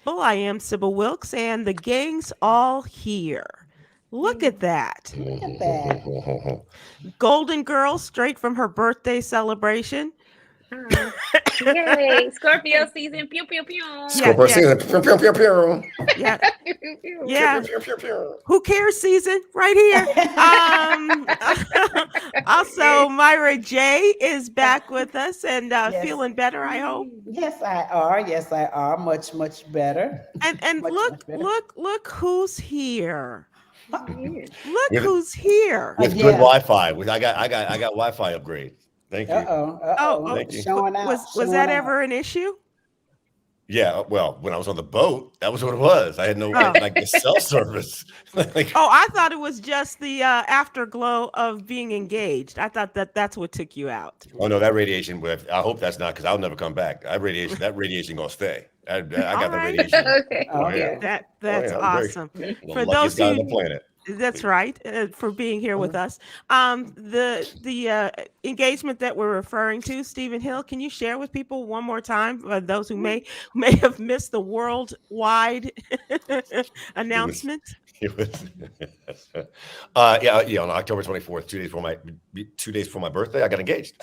Well, I am Sybil Wilkes, and the gang's all here. Look at that. Look at that. Golden girl straight from her birthday celebration. Yay! Scorpio season. Pew pew pew. Scorpio season. Pew, pew, pew, pew. Yeah. Pew, pew, pew. Yeah. Pew, pew, pew, pew. Who cares season right here. Also, Myra J is back with us and feeling better, I hope. Yes, I are. Yes, I are. Much, much better. And Much, look, much better. look who's here. Look With- who's here. With Yeah. good Wi-Fi. I got Wi-Fi upgrade. Thank you. Uh-oh. Showing out. Was showing that out. ever an issue? Yeah, well, when I was on the boat, that was what it was. I had no like the cell service. Like, Oh, I thought it was just the afterglow of being engaged. I thought that's what took you out. oh no, that radiation. I hope that's not because I'll never come back. That radiation gonna stay. I got the right. radiation. Okay. Oh, yeah. That's yeah, I'm very- awesome. The For luckiest those guy on who the planet. That's right, for being here with us. The engagement that we're referring to, Stephen Hill, can you share with people one more time, those who may have missed the worldwide announcement? It was, yeah. On October 24th, 2 days before my birthday, I got engaged.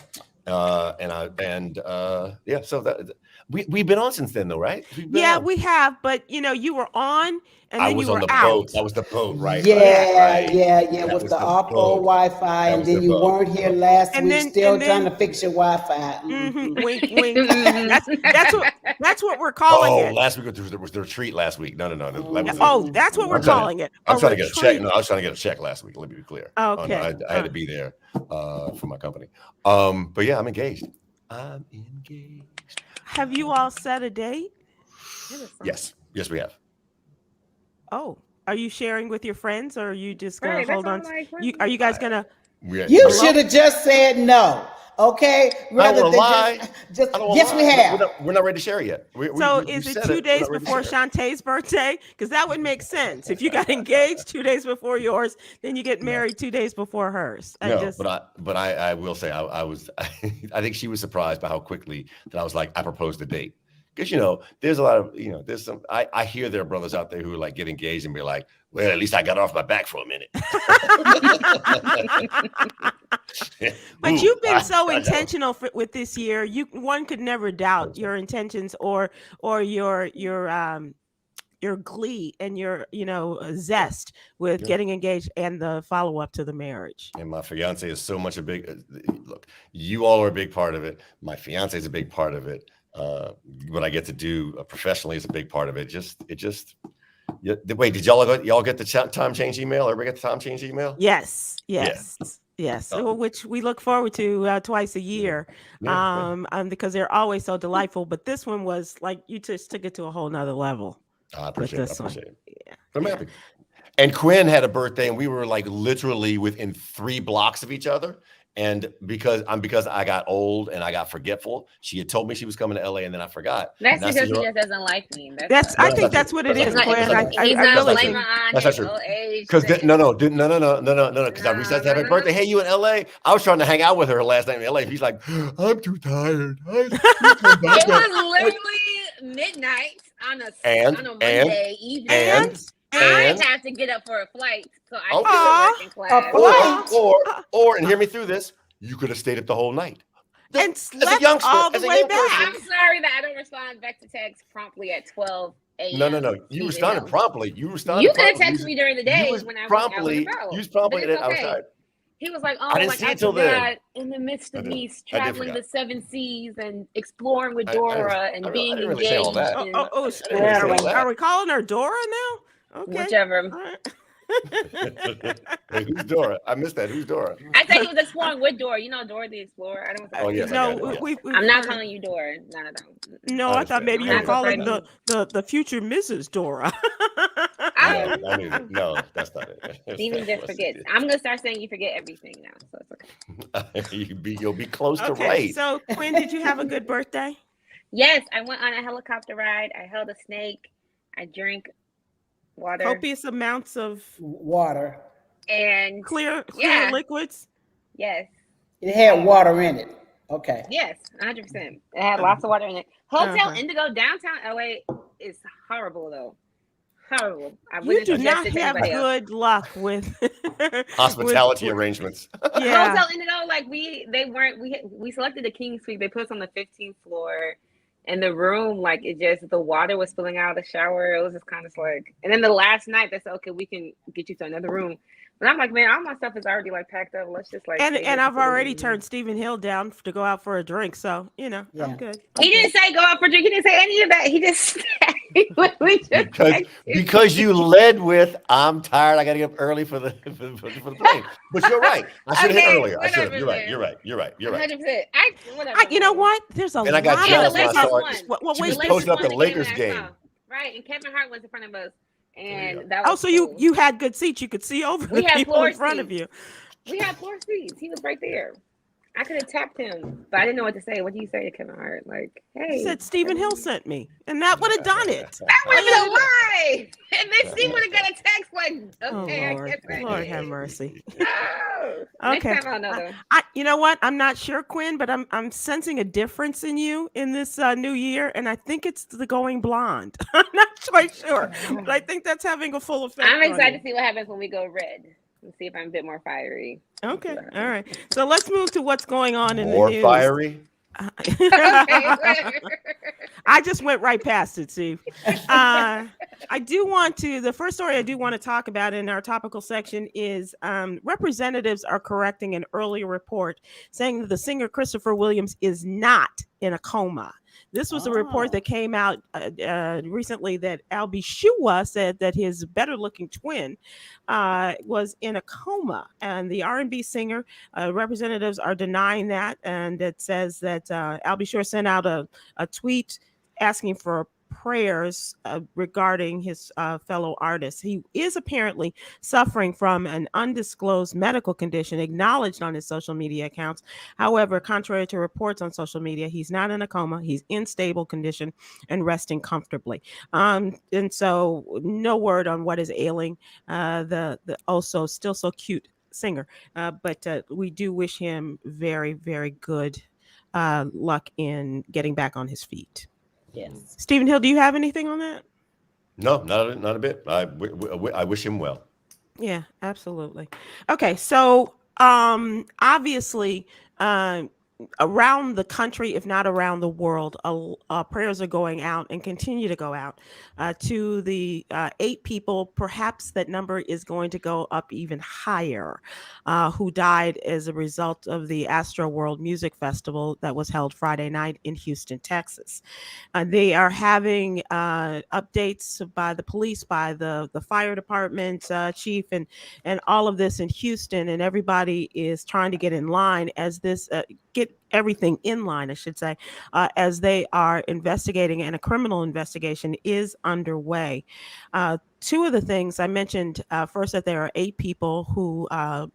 So that we've been on since then, though, right? Yeah, we have, but you were on, and I then was you on were the out. boat. That was the boat, right? Yeah, right. yeah. That With was the the Oppo boat. Wi-Fi, That and was then the you boat. weren't here last And week, then- still and trying then- to fix your Wi-Fi. Wink, wink. That's what we're calling it. Last week was the retreat. Last week, no. That was Oh, that's what we're I'm trying to- calling it. I'm trying to get a check. retreat. No, I was trying to get a check last week. Let me be clear. Okay. I had to be there for my company. But yeah, I'm engaged. Have you all set a date? Yes, we have. Oh, are you sharing with your friends, or are you just gonna Right, hold that's on? all I'm like, You are you guys gonna? You should have just said no, okay? Rather wanna than lie. just I don't wanna yes, lie. we have. We're not ready to share it yet. So we is it said 2 We're days not ready to before share it. Shantae's birthday? Because that would make sense. If you got engaged 2 days before yours, then you get married 2 days before hers. But I will say I was I think she was surprised by how quickly that I was like I proposed the date. Because there's a lot of there's some I hear there are brothers out there who like get engaged and be like, well, at least I got off my back for a minute. But Ooh, you've been so I know. intentional with this year. One could never doubt your intentions or your glee and your zest with getting engaged and the follow up to the marriage. And my fiance is so much a big look. You all are a big part of it. My fiance is a big part of it. What I get to do professionally is a big part of it. Wait, did y'all get the time change email? Everybody get the time change email? Yes. Which we look forward to twice a year, because they're always so delightful. But this one was like you just took it to a whole nother level. I appreciate it. Yeah. I'm happy. And Kwyn had a birthday, and we were like literally within 3 blocks of each other. And because I got old and I got forgetful, she had told me she was coming to LA, and then I forgot. That's And I because said, he just doesn't like me. I think that's what it is, not- Kwyn. that's He's I not really blaming think. on That's his not true. old age. Because no. Because I reached out to happy birthday. Hey, you in LA? I was trying to hang out with her last night in LA. He's like, I'm too tired. It was literally midnight on a Monday evening. I have to get up for a flight, so I can work in class. Or and hear me through this. You could have stayed up the whole night. And slept all the way back. I'm sorry that I don't respond back to text promptly at 12 a.m. No. You responded promptly. You could have texted me during the day when I was promptly. about. You was promptly. But it's I was okay. tired. He was like, I didn't see it till then. in the midst of me I did traveling forget. the 7 seas and exploring with Dora and being didn't really say all engaged. that. Are we calling her Dora now? Okay. Whichever. All right. Wait, who's Dora? I missed that. Who's Dora? I thought he was exploring with Dora. You know Dora the Explorer. I don't. Oh yes. I'm not calling you Dora. No, I thought maybe you were calling the future Mrs. Dora. No, that's not it. Steven just forgets. I'm gonna start saying you forget everything now, so it's okay. You'll be close to right. So, Kwyn, did you have a good birthday? Yes, I went on a helicopter ride. I held a snake. I drank water. Copious amounts of water and clear liquids. Yes. It had water in it. Okay. Yes, 100%. It had lots of water in it. Hotel Indigo, downtown LA is horrible though. Horrible. I You wouldn't do suggest not it to have anybody else. good luck with Hospitality arrangements. Yeah. Hotel ended up like we selected the King Suite. They put us on the 15th floor, and the room like the water was spilling out of the shower. It was just kind of like, and then the last night they said, okay, we can get you to another room. But I'm like, man, all my stuff is already like packed up. Let's just like. And I've already turned Stephen Hill down to go out for a drink, so I'm good. He didn't say go out for a drink. He didn't say any of that. He just because you led with, I'm tired. I got to get up early for the plane. But you're right. I should have hit earlier. I should have. You're right. 100%. You know what? There's a and I got lot jealous of when I saw it. She was posting up the Lakers game. Right, and Kevin Hart was in front of us. And that was cool. you had good seats. You could see over the people in front of you. We had floor seats. He was right there. I could have tapped him, but I didn't know what to say. What do you say to Kevin Hart? Like, hey. He said Stephen Hill sent me, and that would have done it. That would have been a lie. And then Steve would have got a text like, okay, Lord have mercy. Oh, okay. Next time I'll know. You know what? I'm not sure, Kwyn, but I'm sensing a difference in you in this new year, and I think it's the going blonde. I'm not quite sure, but I think that's having a full effect. I'm excited to see what happens when we go red. Let's see if I'm a bit more fiery. Okay. All right. So let's move to what's going on in the news. More fiery? I just went right past it, Steve. The first story I do want to talk about in our topical section is representatives are correcting an earlier report saying that the singer Christopher Williams is not in a coma. This was a report that came out recently that Albie Shua said that his better-looking twin was in a coma, and the R&B singer representatives are denying that, and it says that Albie Shua sent out a tweet asking for prayers regarding his fellow artists. He is apparently suffering from an undisclosed medical condition acknowledged on his social media accounts. However, contrary to reports on social media, he's not in a coma. He's in stable condition and resting comfortably. And so no word on what is ailing the also still so cute singer. But we do wish him very, very good luck in getting back on his feet. Yes. Stephen Hill, do you have anything on that? No, not a bit. I wish him well. Yeah, absolutely. Okay, so obviously around the country, if not around the world, prayers are going out and continue to go out to the 8 people. Perhaps that number is going to go up even higher, who died as a result of the Astroworld Music Festival that was held Friday night in Houston, Texas. They are having updates by the police, by the fire department chief, and all of this in Houston, and everybody is trying to get in line as this get everything in line, I should say, as they are investigating, and a criminal investigation is underway. 2 of the things I mentioned first, that there are 8 people who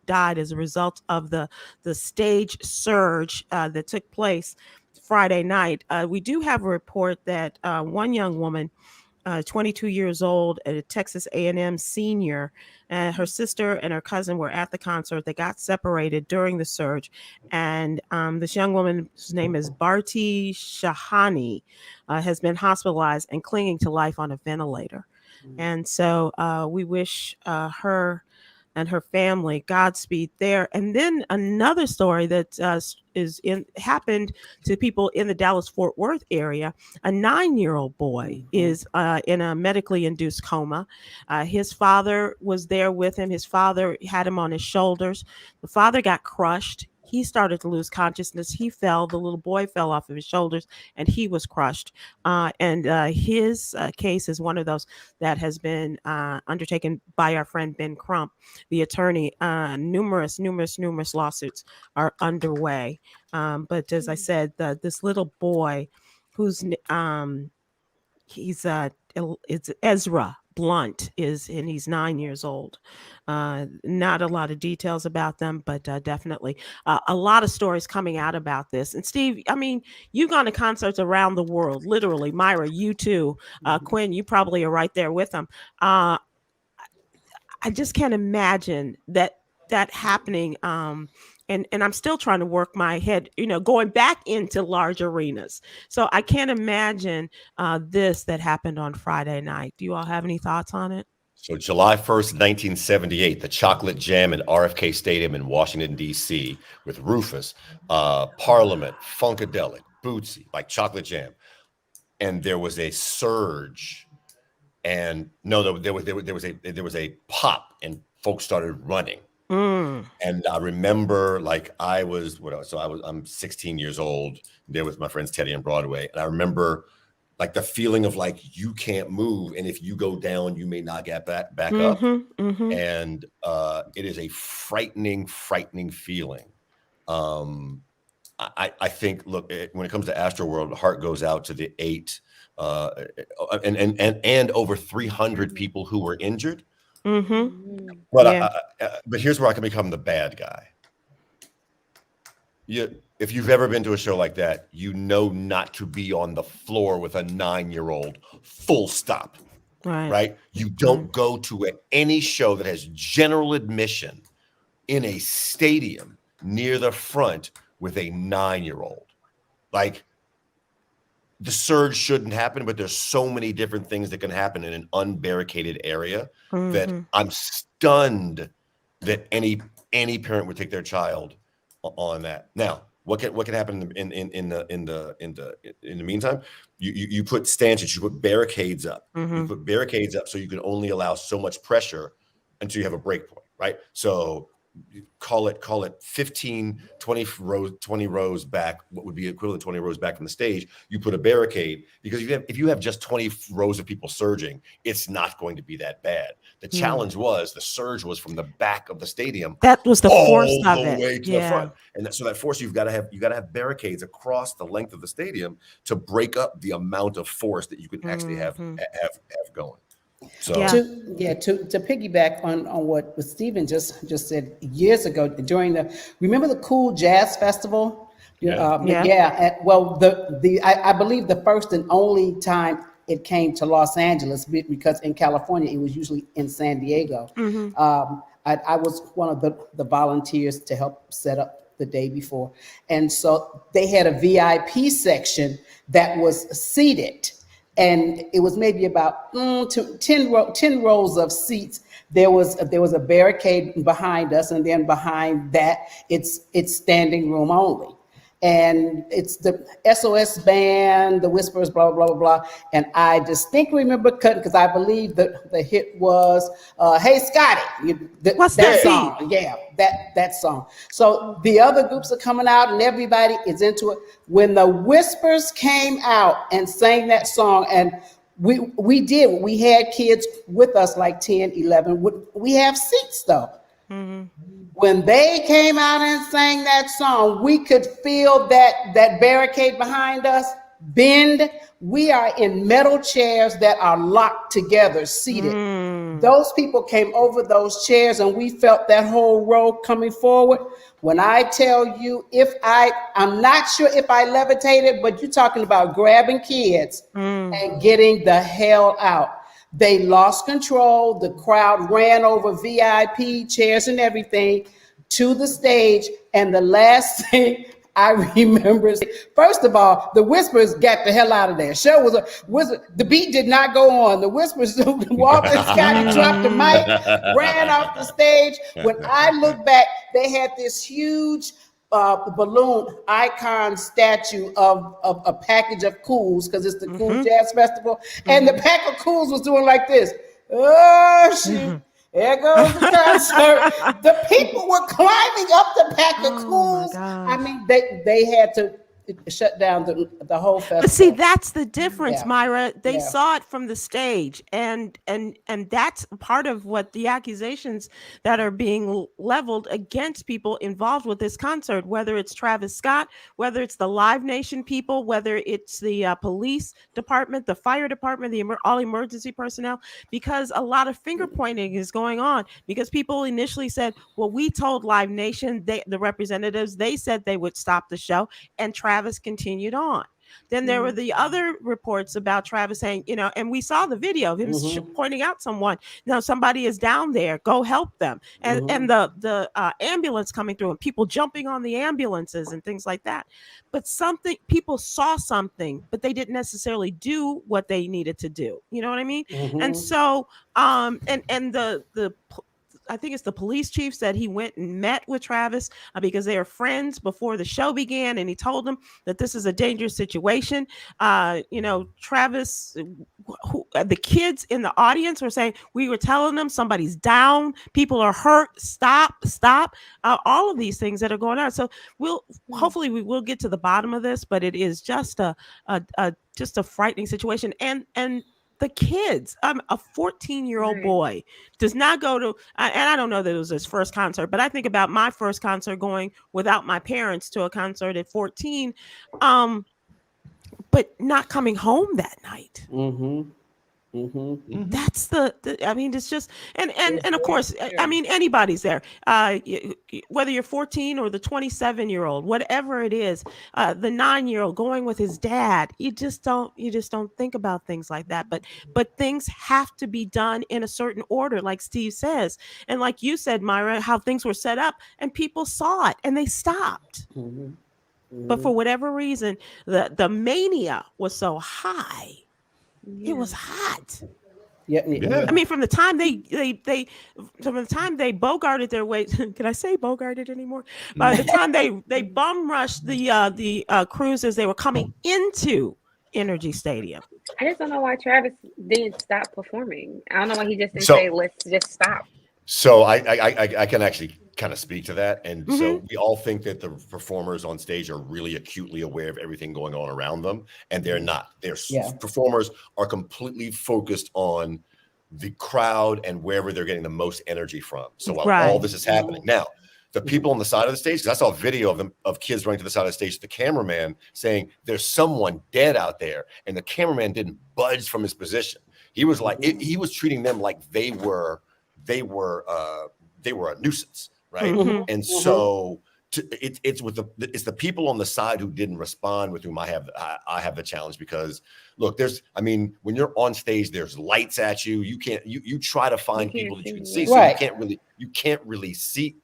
died as a result of the stage surge that took place Friday night. We do have a report that one young woman, 22 years old, a Texas A&M senior, her sister and her cousin were at the concert. They got separated during the surge, and this young woman, whose name is Bharti Shahani, has been hospitalized and clinging to life on a ventilator. And so we wish her and her family Godspeed there. And then another story that happened to people in the Dallas-Fort Worth area. A 9-year-old boy is in a medically induced coma. His father was there with him. His father had him on his shoulders. The father got crushed. He started to lose consciousness. He fell. The little boy fell off of his shoulders, and he was crushed. And his case is one of those that has been undertaken by our friend Ben Crump, the attorney. Numerous lawsuits are underway. But as I said, this little boy, who's it's Ezra Blunt, and he's 9 years old. Not a lot of details about them, but definitely a lot of stories coming out about this. And Steve, I mean, you've gone to concerts around the world, literally. Myra, you too. Kwyn, you probably are right there with them. I just can't imagine that happening and I'm still trying to work my head, going back into large arenas. So I can't imagine this that happened on Friday night. Do you all have any thoughts on it? So July 1st, 1978, the Chocolate Jam at RFK Stadium in Washington, D.C. with Rufus, Parliament, Funkadelic, Bootsy, like Chocolate Jam. And there was a surge, and there was a pop, and folks started running. And I remember, like, I'm 16 years old there with my friends Teddy and Broadway, and I remember like the feeling of like you can't move, and if you go down, you may not get back up. And it is a frightening feeling. I think, look, when it comes to Astroworld, the heart goes out to the 8 and over 300 people who were injured. But but here's where I can become the bad guy. If you've ever been to a show like that, you know not to be on the floor with a 9-year-old, full stop. Right? You don't go to any show that has general admission in a stadium near the front with a 9-year-old. Like, the surge shouldn't happen, but there's so many different things that can happen in an unbarricaded area that I'm stunned that any parent would take their child on that. Now, what can happen in the meantime? You put stanchions, you put barricades up. You put barricades up so you can only allow so much pressure until you have a break point, right? So call it 15, 20 rows back, what would be equivalent to 20 rows back from the stage. You put a barricade, because if you have just 20 rows of people surging, it's not going to be that bad. The challenge was the surge was from the back of the stadium. That was the force of the it. way to the front. And so that force, you got to have barricades across the length of the stadium to break up the amount of force that you can actually have going. So to piggyback on what Stephen just said, years ago during remember the Cool Jazz Festival? I believe the first and only time it came to Los Angeles, because in California it was usually in San Diego. I was one of the volunteers to help set up the day before, and so they had a VIP section that was seated. And it was maybe about 10 rows of seats. There was a barricade behind us, and then behind that, it's standing room only. And it's the SOS band, the Whispers, blah, blah, blah, blah. And I distinctly remember cutting, because I believe the hit was, Hey, Scotty. What's that that song? Yeah, that song. So the other groups are coming out, and everybody is into it. When the Whispers came out and sang that song, and we had kids with us, like 10, 11. We have seats, though. When they came out and sang that song, we could feel that barricade behind us bend. We are in metal chairs that are locked together, seated. Those people came over those chairs, and we felt that whole row coming forward. When I tell you, I'm not sure if I levitated, but you're talking about grabbing kids and getting the hell out. They lost control. The crowd ran over VIP chairs and everything to the stage. And the last thing I remember is, first of all, the Whispers got the hell out of there. Show was a whisper. The beat did not go on. The Whispers walked and Scotty dropped the mic, ran off the stage. When I look back, they had this huge balloon icon statue of a package of Cools, because it's the Cool Jazz Festival, and the pack of Cools was doing like this. Oh shit! There goes the concert. The people were climbing up the pack of Cools. I mean, they had to shut down the whole festival. But see, that's the difference, Myra. They saw it from the stage, and that's part of what the accusations that are being leveled against people involved with this concert, whether it's Travis Scott, whether it's the Live Nation people, whether it's the police department, the fire department, all emergency personnel, because a lot of finger pointing is going on, because people initially said, well, we told Live Nation, the representatives, they said they would stop the show, and Travis continued on. Then there were the other reports about Travis saying, and we saw the video of him pointing out someone. Somebody is down there. Go help them. And the ambulance coming through and people jumping on the ambulances and things like that. But people saw something, but they didn't necessarily do what they needed to do. You know what I mean? And so, and the I think it's the police chief said he went and met with Travis because they are friends before the show began, and he told them that this is a dangerous situation. Travis, the kids in the audience were saying, we were telling them somebody's down, people are hurt, stop, all of these things that are going on. So hopefully we will get to the bottom of this, but it is just a frightening situation. And the kids, a 14-year-old boy does not go to, and I don't know that it was his first concert, but I think about my first concert going without my parents to a concert at 14, but not coming home that night. That's it's just, and of course, anybody's there, whether you're 14 or the 27-year-old, whatever it is, the 9-year-old going with his dad, you just don't think about things like that. But things have to be done in a certain order, like Steve says, and like you said, Myra, how things were set up and people saw it and they stopped. But for whatever reason, the mania was so high. It was hot. Yeah. I mean, from the time they bogarted their way, can I say bogarted anymore? By the time they bum rushed the cruisers, they were coming into Energy Stadium. I just don't know why Travis didn't stop performing. I don't know why he just didn't say, let's just stop. So I can actually kind of speak to that. And so we all think that the performers on stage are really acutely aware of everything going on around them. And they're not. Performers are completely focused on the crowd and wherever they're getting the most energy from. So while all this is happening now, the people on the side of the stage, because I saw a video of kids running to the side of the stage, the cameraman saying there's someone dead out there. And the cameraman didn't budge from his position. He was like, he was treating them like they were a nuisance, right? And so it's the people on the side who didn't respond with whom I have the challenge, because look, when you're on stage, there's lights at you. You try to find people that you can see, so you can't really see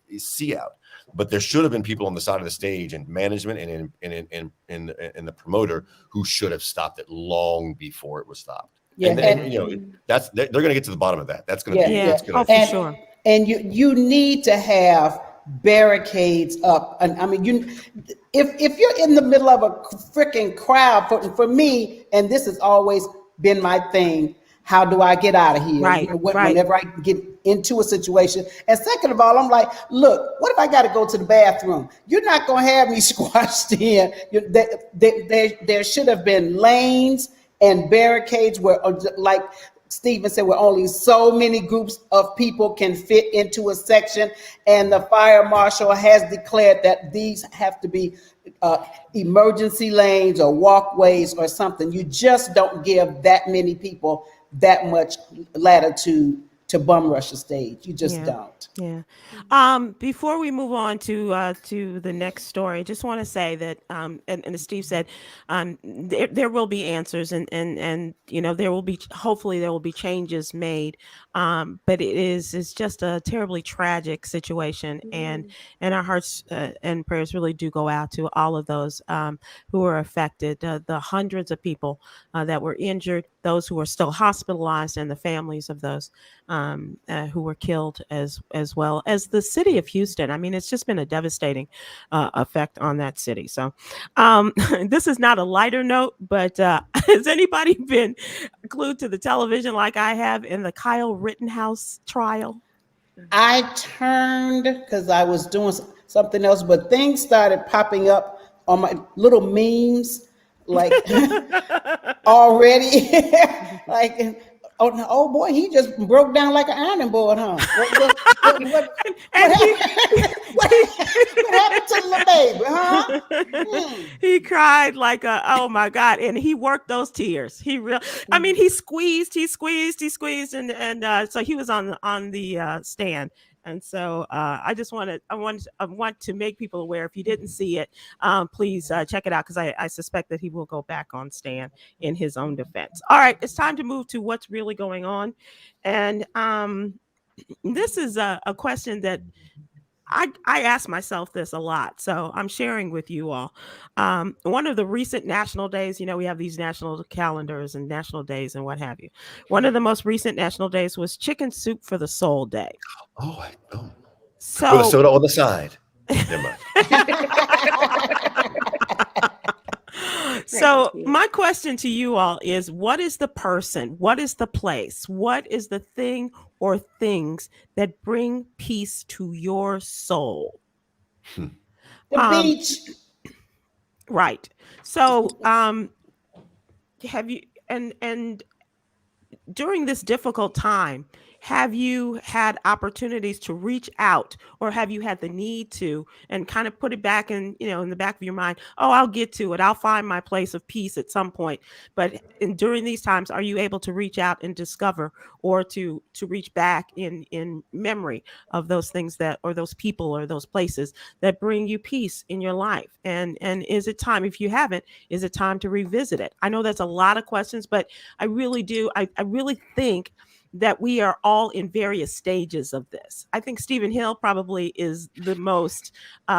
out. But there should have been people on the side of the stage and management and the promoter who should have stopped it long before it was stopped. Yeah, and they're going to get to the bottom of that. That's going to be for sure. And you need to have barricades up. And I mean, if you're in the middle of a freaking crowd, for me, and this has always been my thing, how do I get out of here? Whenever I get into a situation. And second of all, I'm like, look, what if I got to go to the bathroom? You're not going to have me squashed in. There should have been lanes and barricades where, like Stephen said, where only so many groups of people can fit into a section. And the fire marshal has declared that these have to be emergency lanes or walkways or something. You just don't give that many people that much latitude to bum rush a stage. You just don't. Yeah. Before we move on to the next story, I just want to say that, and as Steve said, there will be answers, and hopefully there will be changes made. But it's just a terribly tragic situation, and our hearts and prayers really do go out to all of those who were affected, the hundreds of people that were injured, those who are still hospitalized, and the families of those who were killed, as well as the city of Houston. I mean, it's just been a devastating effect on that city. So this is not a lighter note, but has anybody been glued to the television like I have in the Kyle Rittenhouse trial? I turned because I was doing something else, but things started popping up on my little memes, like already, like, oh boy, he just broke down like an ironing board, huh? What happened to the baby, huh? He cried like oh my God. And he worked those tears. He squeezed, and so he was on the stand, And so I want to make people aware. If you didn't see it, please check it out, because I suspect that he will go back on stand in his own defense. All right, it's time to move to what's really going on, and this is a question that I ask myself this a lot, so I'm sharing with you all. One of the recent national days, we have these national calendars and national days and what have you. One of the most recent national days was Chicken Soup for the Soul Day. Oh, with a So, soda on the side. Never mind. so my question to you all is, what is the person, what is the place, what is the thing or things that bring peace to your soul? The beach. Right. So, have you, and during this difficult time, have you had opportunities to reach out, or have you had the need to, and kind of put it back in the back of your mind? Oh, I'll get to it. I'll find my place of peace at some point. But during these times, are you able to reach out and discover, or to reach back in memory of those things or those people or those places that bring you peace in your life? And is it time, if you haven't, is it time to revisit it? I know that's a lot of questions, but I really do. I really think that we are all in various stages of this. I think Stephen Hill probably is the most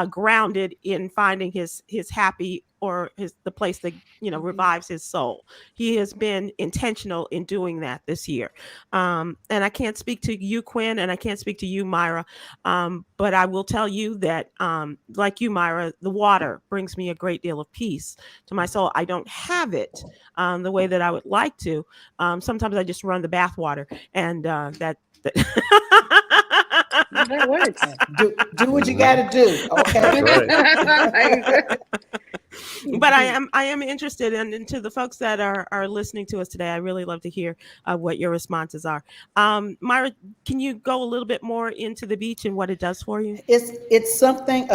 grounded in finding his happy, or the place that revives his soul. He has been intentional in doing that this year. And I can't speak to you, Kwyn, and I can't speak to you, Myra. But I will tell you that, like you, Myra, the water brings me a great deal of peace to my soul. I don't have it the way that I would like to. Sometimes I just run the bath water, and that That works. Do what you got to do. Okay. Right. But I am interested, and to the folks that are listening to us today, I really love to hear what your responses are. Myra, can you go a little bit more into the beach and what it does for you? It's something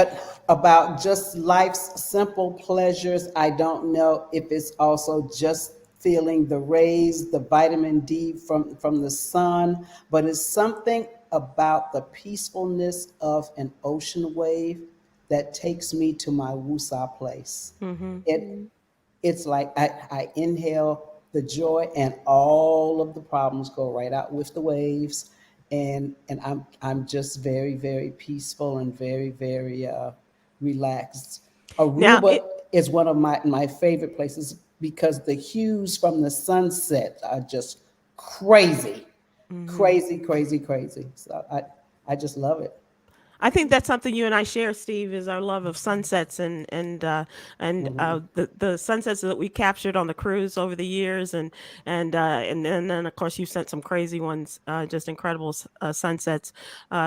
about just life's simple pleasures. I don't know if it's also just feeling the rays, the vitamin D from the sun, but it's something about the peacefulness of an ocean wave that takes me to my woosah place. Mm-hmm. It's like I inhale the joy, and all of the problems go right out with the waves, and I'm just very, very peaceful and very, very relaxed. Now, Aruba is one of my favorite places because the hues from the sunset are just crazy, crazy. So I just love it. I think that's something you and I share, Steve, is our love of sunsets, and the sunsets that we captured on the cruise over the years, and then of course you sent some crazy ones, just incredible sunsets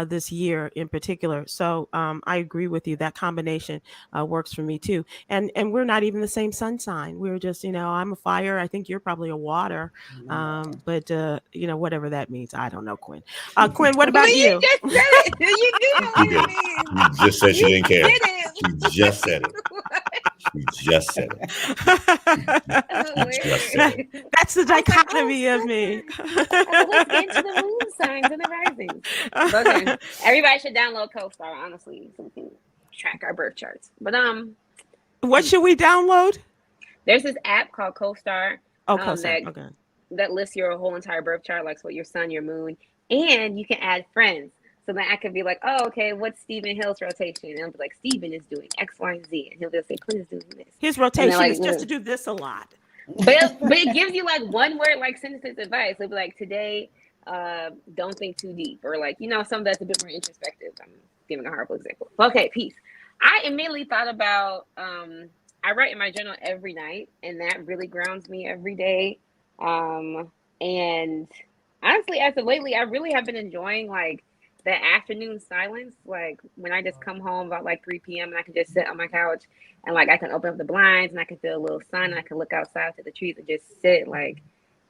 this year in particular. So I agree with you. That combination works for me too. And we're not even the same sun sign. We're just, I'm a fire. I think you're probably a water. But whatever that means, I don't know, Kwyn. Kwyn, what about you? You just said it. You do know She what did. it means. She just said she didn't care. Did it. She just said it. She just said it. Just said it. That's the dichotomy of me. Let's get into the moon signs and the risings. Okay. Everybody should download CoStar, honestly, so we can track our birth charts. But what should we download? there's this app called CoStar. Oh, CoStar. Okay. That lists your whole entire birth chart, like what your sun, your moon, and you can add friends. So then I could be like, oh, okay, what's Stephen Hill's rotation? And I'll be like, Stephen is doing X, Y, and Z. And he'll just say, Kwyn is doing this. His rotation like, is just to do this a lot. But it gives you like one word, like sentence advice. It'll be like, today, don't think too deep. Or like, something that's a bit more introspective. I'm giving a horrible example. Okay, peace. I immediately thought about, I write in my journal every night, and that really grounds me every day. And honestly, as of lately, I really have been enjoying like the afternoon silence, like when I just come home about like 3 p.m. and I can just sit on my couch and like I can open up the blinds and I can feel a little sun and I can look outside to the trees and just sit like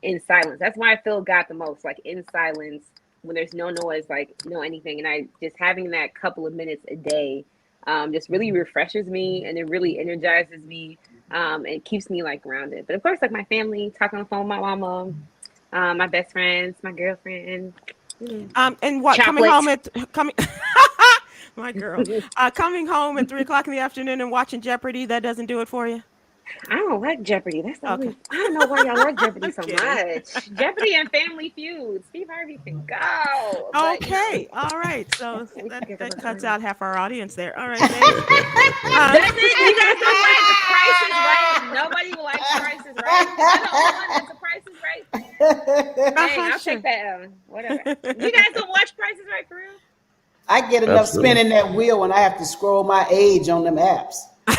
in silence. That's why I feel God the most, like in silence when there's no noise, like no anything. And I just having that couple of minutes a day just really refreshes me and it really energizes me and keeps me like grounded. But of course, like my family, talking on the phone with my mama, my best friends, my girlfriend, And what coming home Chocolates. at coming my girl coming home at 3 o'clock in the afternoon and watching Jeopardy, that doesn't do it for you? I don't like Jeopardy. That's the Okay. only. I don't know why y'all like Jeopardy so Kidding. much. Jeopardy and Family Feud. Steve Harvey can go. But, Okay, all right. So we that, can get that the cuts fun. out half our audience there. All right, thanks. Does it? You guys don't like the Price is Right? Nobody likes Price is Right. I'm the only one that's a Price is Right. Dang, I'll Sure. take that. Whatever. You guys don't watch Price is Right for real? I get enough Absolutely. spinning that wheel when I have to scroll my age on them apps. Okay.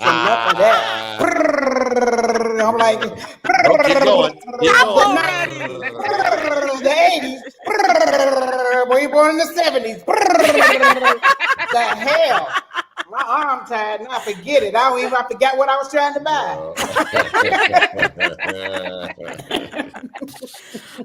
Enough of that. I'm like, No, keep going. Keep going. the 80s. Were you born in the 70s? The hell? My arm tired now. Forget it. I forgot what I was trying to buy.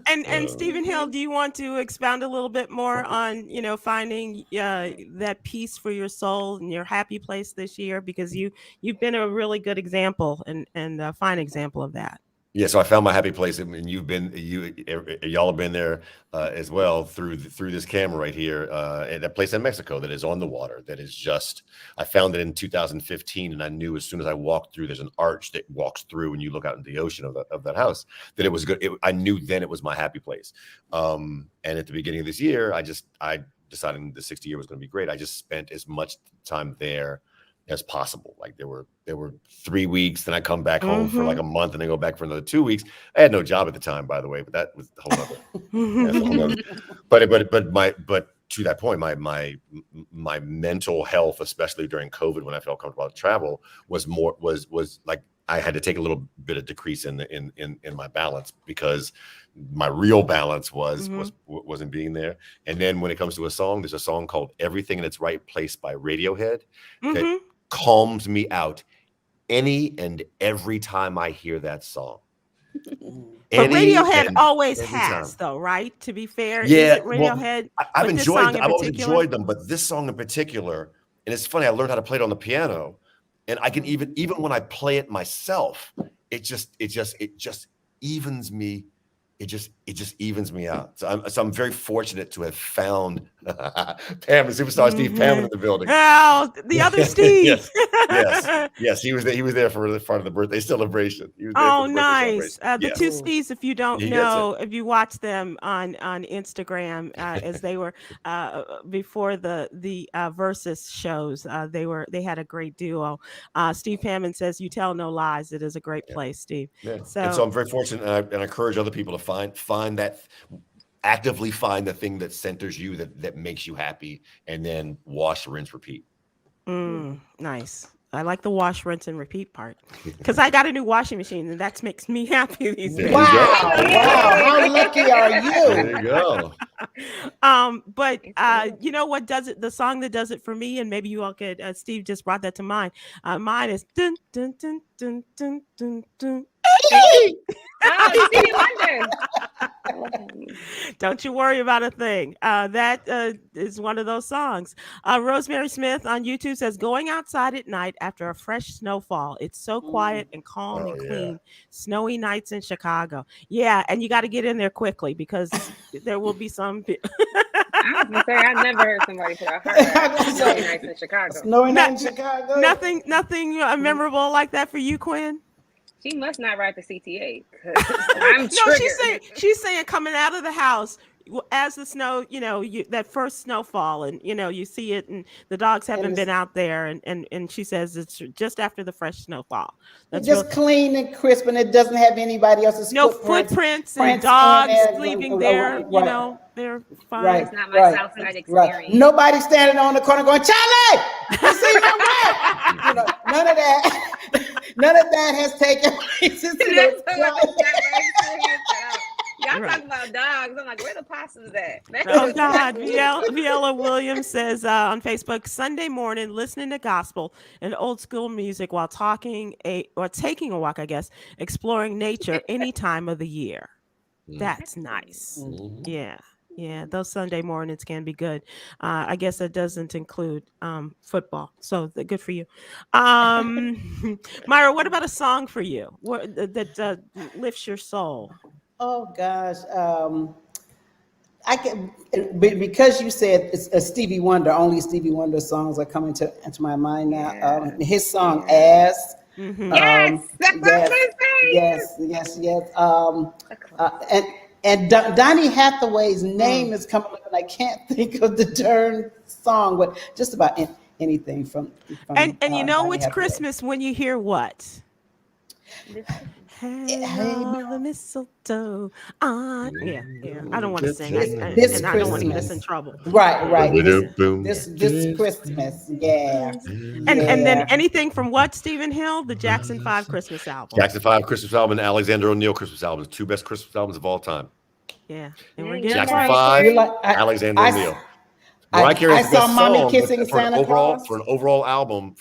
And Stephen Hill, do you want to expound a little bit more on finding that peace for your soul and your happy place this year, because you've been a really good example and a fine example of that. Yeah, so I found my happy place, and y'all have been there as well through this camera right here, at that place in Mexico that is on the water. That is just, I found it in 2015, and I knew as soon as I walked through, there's an arch that walks through, and you look out into the ocean of that house, that it was good. I knew then it was my happy place. And at the beginning of this year, I decided the 60 year was going to be great. I just spent as much time there as possible. Like there were 3 weeks, then I come back home for like a month, and then go back for another 2 weeks. I had no job at the time, by the way, but that was a whole other. But to that point, my mental health, especially during COVID, when I felt comfortable to travel, was like I had to take a little bit of decrease in my balance, because my real balance wasn't being there. And then when it comes to a song, there's a song called "Everything in Its Right Place" by Radiohead that calms me out any and every time I hear that song. But Radiohead always has, though, right? To be fair, yeah. is it Radiohead? I've always enjoyed them, but this song in particular, and it's funny, I learned how to play it on the piano, and I can even when I play it myself, it just evens me. It just evens me out. So I'm very fortunate to have found Pam, the superstar Steve Pam in the building. Oh, the other Steve. yes. He was there for the part of the birthday celebration. He was there Oh, for the birthday nice. celebration. The Yes. two Steves, if you don't He gets know, if you watch them on Instagram, as they were before the Versus shows, they had a great duo. Steve Hammond says, "You tell no lies. It is a great place, Steve." Yeah. So I'm very fortunate, and I encourage other people to actively find the thing that centers you, that makes you happy, and then wash, rinse, repeat. Nice. I like the wash, rinse, and repeat part, because I got a new washing machine, and that makes me happy these days. Wow. How lucky are you? There you go. But you know what does it? The song that does it for me, and maybe you all could. Steve just brought that to mind. Mine is dun dun dun dun dun dun dun. Oh, Stevie Wonder. Don't you worry about a thing. That is one of those songs. Rosemary Smith on YouTube says, "Going outside at night after a fresh snowfall. It's so quiet and calm and clean. Snowy nights in Chicago." Yeah, and you got to get in there quickly, because there will be some. I was gonna say, I never heard somebody put out her snowy nights in Chicago. Snowy night in Chicago. Nothing memorable like that for you, Kwyn? She must not ride the CTA. I'm triggered. She's saying coming out of the house as the snow, that first snowfall, and you see it, and the dogs haven't been out there, and she says it's just after the fresh snowfall. That's just clean and crisp, and it doesn't have anybody else's footprints and dogs leaving there. They're fine. Right, it's not my Southside experience. Right. Nobody standing on the corner going, "Charlie, I see your wife." None of that. None of that has taken place. Y'all talking about dogs. I'm like, where the possums at? Oh, God. Viella Williams says on Facebook, "Sunday morning, listening to gospel and old school music while taking a walk, I guess, exploring nature any time of the year." That's nice. Yeah, those Sunday mornings can be good. I guess that doesn't include football, so good for you. Myra, what about a song for you that lifts your soul? Oh gosh, I can, because you said it's a Stevie Wonder. Only Stevie Wonder songs are coming into my mind now. His song "As." Mhm. Yes, that's what I'm Yes, saying. yes, yes, yes. And Donny Hathaway's name is coming up, and I can't think of the darn song, but just about anything from And you know Donny it's Hathaway. Christmas when you hear what? This Christmas. Hang Hey, all the mistletoe on. Yeah, yeah. I don't want to sing. this And I don't want to get us in Christmas, trouble. right? Yeah. This Christmas, yeah, Yes. And then yeah. anything from what, Stephen Hill? The Jackson 5 Christmas album. Jackson 5 Christmas album and Alexander O'Neal Christmas album, the two best Christmas albums of all time. Yeah. And There we're you getting go, Jackson Mariah 5, You're Carey. like Alexander O'Neal. Mariah Carey I is the saw best Mommy song, kissing but for Santa an overall Claus. album,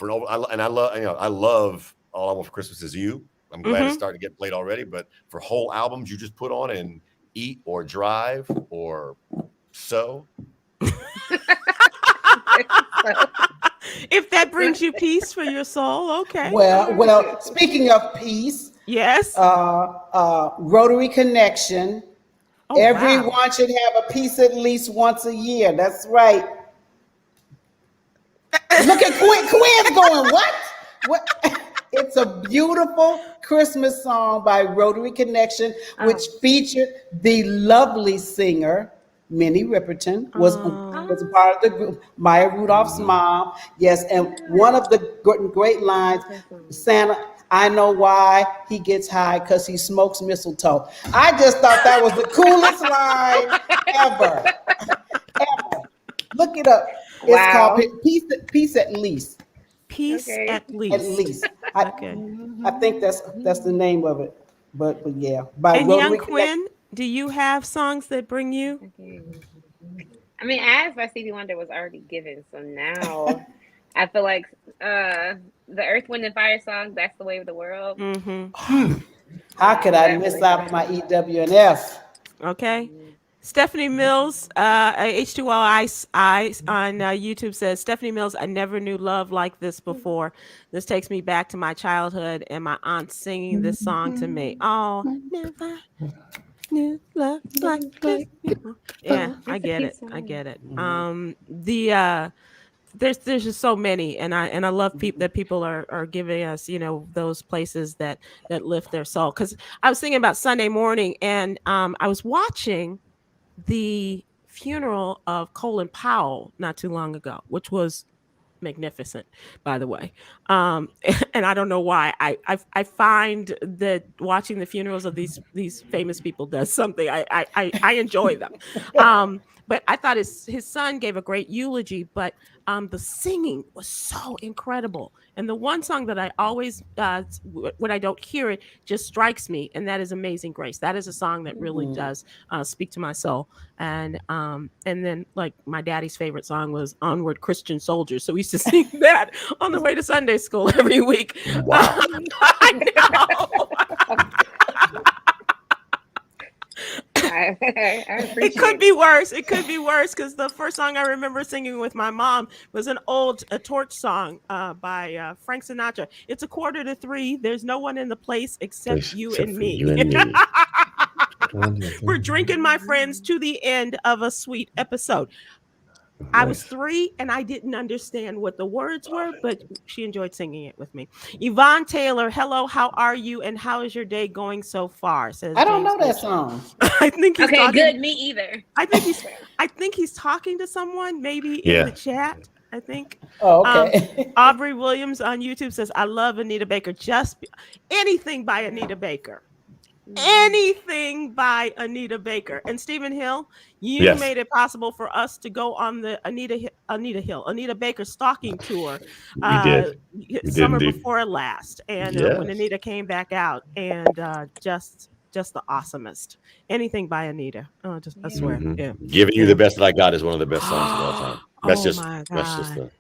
and I love, I love All I Want for Christmas Is You. I'm glad it's starting to get played already, but for whole albums you just put on and eat or drive or sew. If that brings you peace for your soul, okay. Well, speaking of peace, Yes. Rotary Connection. Oh, Everyone wow. should have a piece at least once a year. That's right. Look at Kwyn going, what? What? It's a beautiful Christmas song by Rotary Connection, which featured the lovely singer, Minnie Riperton, was a part of the group. Maya Rudolph's mom. Yes, and one of the great lines, Santa, I know why he gets high, because he smokes mistletoe. I just thought that was the coolest line ever. Ever. Look it up. It's Wow. called Peace at Least. Peace Okay. at At least. least. Okay. I think that's the name of it. But yeah. By And young Rotary Connection. Kwyn, do you have songs that bring you? Okay. I mean, As by Stevie Wonder was already given, so now I feel like the Earth, Wind, and Fire song, That's the Way of the World. Mm-hmm. How could I miss out on my EWNF? Okay. Stephanie Mills, H2O Ice on YouTube says, Stephanie Mills, I never knew love like this before. This takes me back to my childhood and my aunt singing this song to me. Oh, never knew love like this before. Yeah, I get it. I get it. There's just so many, and I love that people are giving us, those places that lift their soul. Because I was thinking about Sunday morning, and I was watching the funeral of Colin Powell not too long ago, which was magnificent, by the way. And I don't know why. I find that watching the funerals of these famous people does something. I enjoy them. But I thought his son gave a great eulogy, but the singing was so incredible. And the one song that I always, when I don't hear it, just strikes me, and that is Amazing Grace. That is a song that really does speak to my soul. And then, like, my daddy's favorite song was Onward Christian Soldiers. So we used to sing that on the way to Sunday school every week. Wow. I know. I It could be worse. It could be worse, because the first song I remember singing with my mom was a torch song by Frank Sinatra. It's 2:45. There's no one in the place except you and me. We're drinking, my friends, to the end of a sweet episode. I was 3 and I didn't understand what the words were, but she enjoyed singing it with me. Yvonne Taylor, hello, how are you? And how is your day going so far? Says I don't James know that Mitchell. song. I think he's Okay, talking, good. Me either. I think he's talking to someone, maybe in the chat. I think. Oh, okay. Aubrey Williams on YouTube says, I love Anita Baker. Anything by Anita Baker. Anything by Anita Baker. And Stephen Hill, you made it possible for us to go on the Anita Baker stalking tour. Summer before last. And when Anita came back out, and just the awesomest. Anything by Anita. Oh, I swear. Yeah. Giving You the Best That I Got is one of the best songs of all time. My God.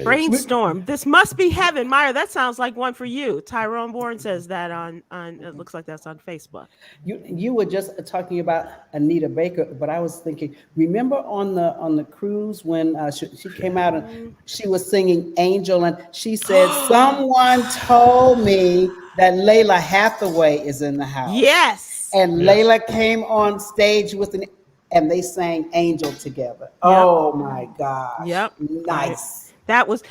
Brainstorm. This must be heaven. Myra, that sounds like one for you. Tyrone Bourne says that on it looks like that's on Facebook. You were just talking about Anita Baker, but I was thinking, remember on the cruise when she came out and she was singing Angel, and she said, someone told me that Layla Hathaway is in the house. Yes. And Layla came on stage with and they sang Angel together. Yep. Oh my gosh. Yep. Right. Nice. That was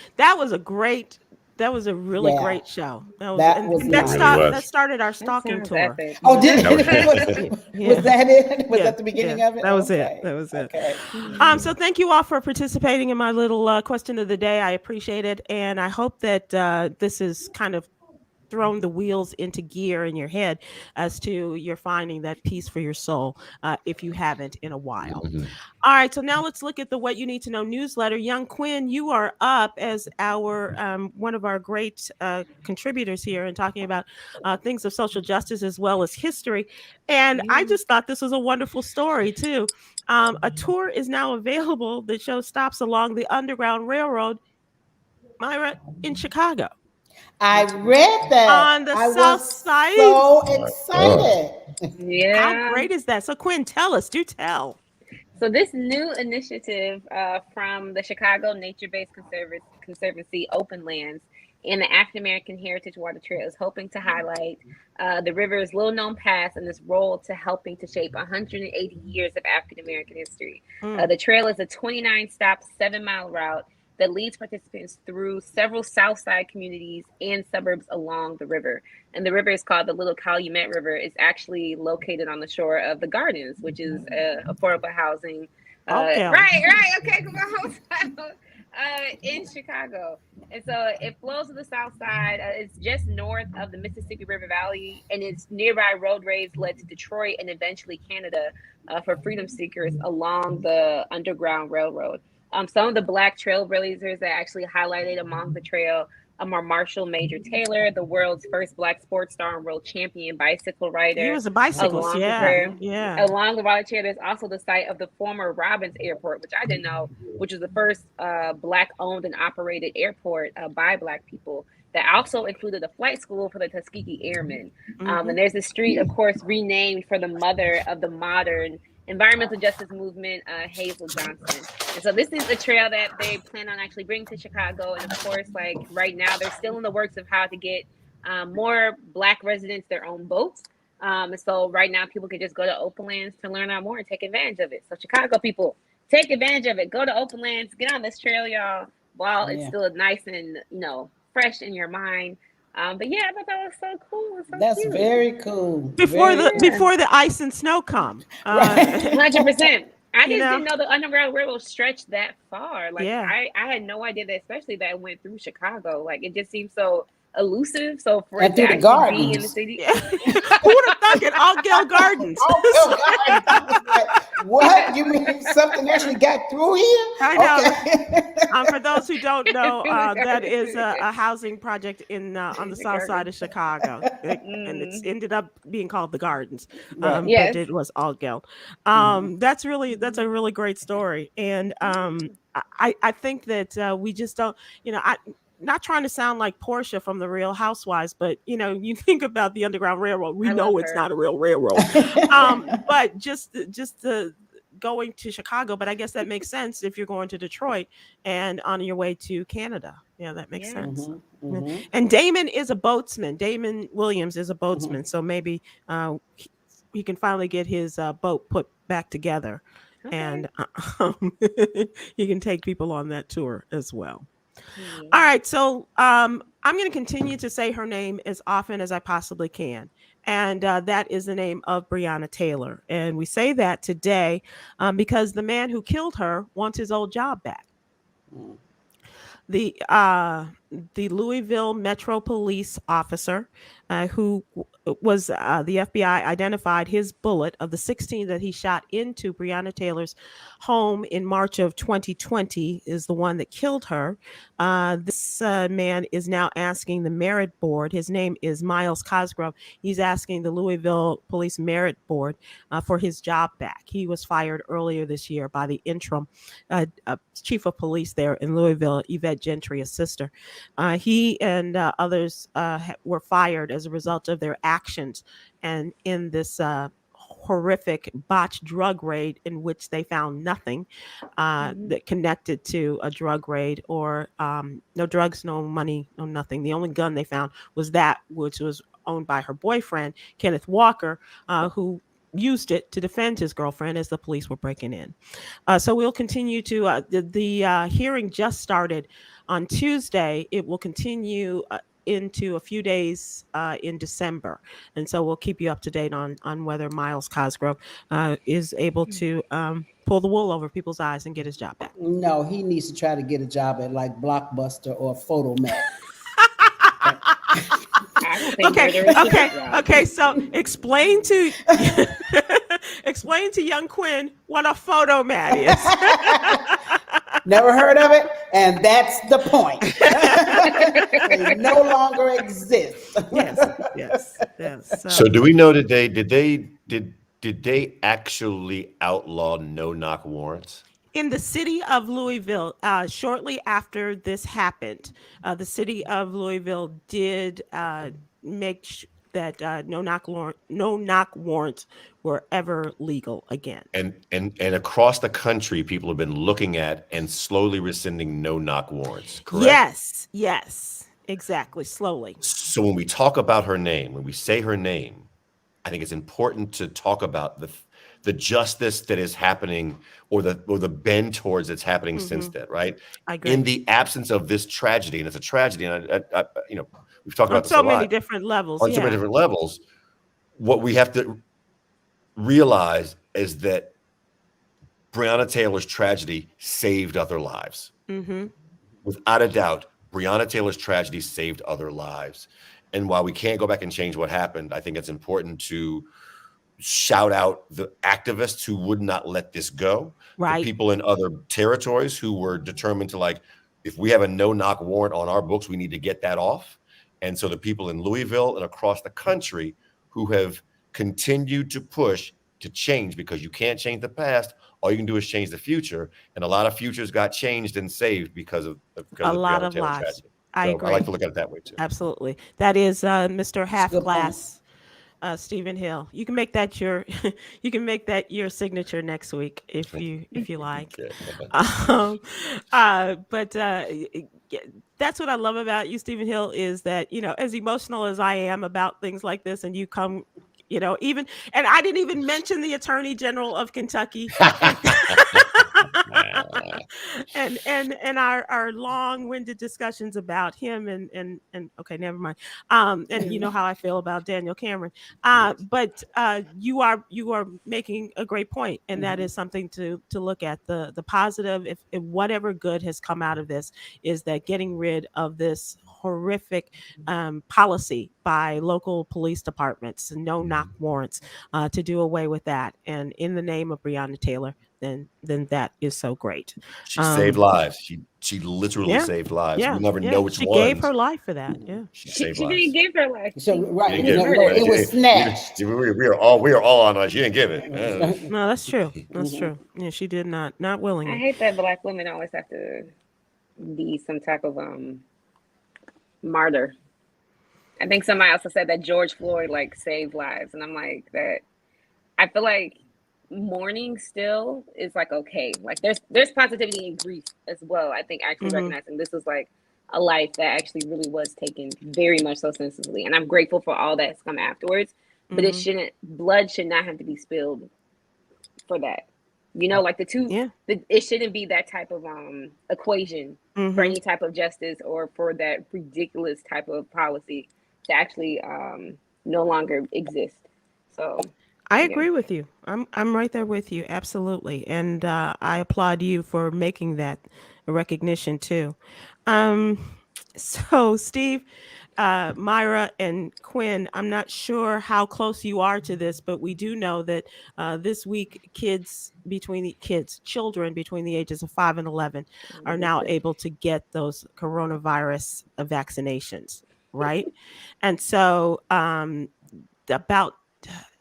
a great. That was a really Yeah, great show. That was, that was and that It really nice. start was. that started our That stalking sounds tour. epic. Oh, did That was- it? Yeah. Was that it? Was Yeah, that the beginning yeah, of it? that was it. Okay. That was it. Okay. So thank you all for participating in my little question of the day. I appreciate it, and I hope that this has kind of thrown the wheels into gear in your head as to you're finding that peace for your soul if you haven't in a while. Mhm. All right, so now let's look at the What You Need to Know newsletter. Young Kwyn, you are up as our one of our great contributors here and talking about things of social justice as well as history. And I just thought this was a wonderful story too. A tour is now available that shows stops along the Underground Railroad, Myra, in Chicago. I read that. On the I south was side. so Oh my God. excited. How Yeah. great is that? So Kwyn, tell us, do tell. So this new initiative from the Chicago Nature-Based Conservancy Open Lands and the African American Heritage Water Trail is hoping to highlight the river's little-known past and its role to helping to shape 180 years of African American history. The trail is a 29-stop, 7-mile route that leads participants through several Southside communities and suburbs along the river. And the river is called the Little Calumet River. It's actually located on the shore of the Gardens, which is affordable housing. Okay. Right. Okay, come on. In Chicago. And so it flows to the south side. It's just north of the Mississippi River Valley, and its nearby roadways led to Detroit and eventually Canada for freedom seekers along the Underground Railroad. Some of the Black trailblazers that actually highlighted among the trail are Marshall Major Taylor, the world's first Black sports star and world champion bicycle rider. He was a bicyclist, along the yeah. trail. Yeah. Along the rail trail, there's also the site of the former Robbins Airport, which I didn't know, which is the first Black-owned and operated airport by Black people. That also included a flight school for the Tuskegee Airmen. And there's a street, of course, renamed for the mother of the modern environmental justice movement, Hazel Johnson. And so this is a trail that they plan on actually bringing to Chicago. And of course, like right now, they're still in the works of how to get more Black residents their own boats. And so right now, people can just go to Open Lands to learn out more and take advantage of it. So Chicago people, take advantage of it. Go to Open Lands, get on this trail, y'all, while it's still nice and, fresh in your mind. But yeah, I thought that was so cool. So That's cute. very cool. Before Very the ice and snow come. Right. 100%. I You just know? didn't know the Underground Railroad stretched that far. Like Yeah. I had no idea that, especially that it went through Chicago. Like it just seems so elusive. So for And it to through the actually be in the gardens. city, Yeah. Who would have thunk it? Altgeld Gardens. Oh, God. I was like, what? You mean something actually got through here? I know. Okay. For those who don't know, that is a housing project on the south side of Chicago, and it's ended up being called the Gardens, Yes. but it was Altgeld. That's a really great story, and I think that we just don't, not trying to sound like Portia from the Real Housewives, but you think about the Underground Railroad, we I know love it's her. not a real railroad, but just the going to Chicago, but I guess that makes sense if you're going to Detroit and on your way to Canada. Yeah, that makes sense. And Damon is a boatsman. Damon Williams is a boatsman, so maybe he can finally get his boat put back together, and he can take people on that tour as well. All right, so I'm going to continue to say her name as often as I possibly can, and that is the name of Breonna Taylor. And we say that today because the man who killed her wants his old job back. The Louisville Metro Police officer who was the FBI identified his bullet of the 16 that he shot into Breonna Taylor's home in March of 2020 is the one that killed her. This man is now asking the Merit Board. His name is Miles Cosgrove. He's asking the Louisville Police Merit Board for his job back. He was fired earlier this year by the interim chief of police there in Louisville, Yvette Gentry, a sister. He and others were fired as a result of their actions and in this horrific botched drug raid in which they found nothing that connected to a drug raid or no drugs, no money, no nothing. The only gun they found was that which was owned by her boyfriend, Kenneth Walker, who used it to defend his girlfriend as the police were breaking in. So we'll continue to, the hearing just started on Tuesday. It will continue into a few days in December. And so we'll keep you up to date on whether Miles Cosgrove is able to pull the wool over people's eyes and get his job back. No, he needs to try to get a job at like Blockbuster or Photomat. I don't think Okay, murder is a okay, good job. okay. So explain to explain to young Kwyn what a photomat is. Never heard of it, and that's the point. They no longer exist. Yes, yes, yes. So do we know today? Did they actually outlaw no-knock warrants? In the city of Louisville, shortly after this happened, the city of Louisville did make that no knock warrants were ever legal again. And across the country, people have been looking at and slowly rescinding no-knock warrants. Correct? Yes, exactly. Slowly. So when we talk about her name, when we say her name, I think it's important to talk about the justice that is happening, or the bend towards that's happening since that, right? I agree. In the absence of this tragedy, and it's a tragedy, and I we've talked On about this so a lot, many different levels. on so many different levels. What we have to realize is that Breonna Taylor's tragedy saved other lives. Mm-hmm. Without a doubt, Breonna Taylor's tragedy saved other lives. And while we can't go back and change what happened, I think it's important to shout out the activists who would not let this go. Right. The people in other territories who were determined to, like, if we have a no-knock warrant on our books, we need to get that off. And so the people in Louisville and across the country who have continued to push to change, because you can't change the past. All you can do is change the future. And a lot of futures got changed and saved because of the lot Breonna of Taylor lives. tragedy. I So agree. I like to look at it that way too. Absolutely. That is Mr. Half good Glass, Stephen Hill. You can make that your signature next week if you like. Okay. But that's what I love about you, Stephen Hill, is that, as emotional as I am about things like this, and you come, even, and I didn't even mention the Attorney General of Kentucky. and our long-winded discussions about him and okay, never mind. And you know how I feel about Daniel Cameron. But you are making a great point, and that is something to look at. The positive, if whatever good has come out of this, is that getting rid of this horrific policy by local police departments, no knock warrants, to do away with that, and in the name of Breonna Taylor, then that is so great. She saved lives. She literally Yeah, saved lives. yeah, We never yeah. know which She ones. gave her life for that. Yeah. She She saved didn't lives. give her life. So, right, She didn't give no, it. it was snatched. We are all on it. She didn't give it. No, that's true. That's true. Yeah, she did not I willingly. hate that Black women always have to be some type of martyr. I think somebody also said that George Floyd saved lives, and I'm like, that. I feel like mourning still is okay. There's positivity in grief as well. I think actually recognizing this was a life that actually really was taken very much so sensitively, and I'm grateful for all that's come afterwards. But blood should not have to be spilled for that. It shouldn't be that type of equation for any type of justice or for that ridiculous type of policy to actually no longer exist. So I agree with you. I'm right there with you, absolutely, and I applaud you for making that a recognition too. So Steve, Myra, and Kwyn, I'm not sure how close you are to this, but we do know that this week, children between the ages of 5 and 11 are now able to get those coronavirus vaccinations, right? And so about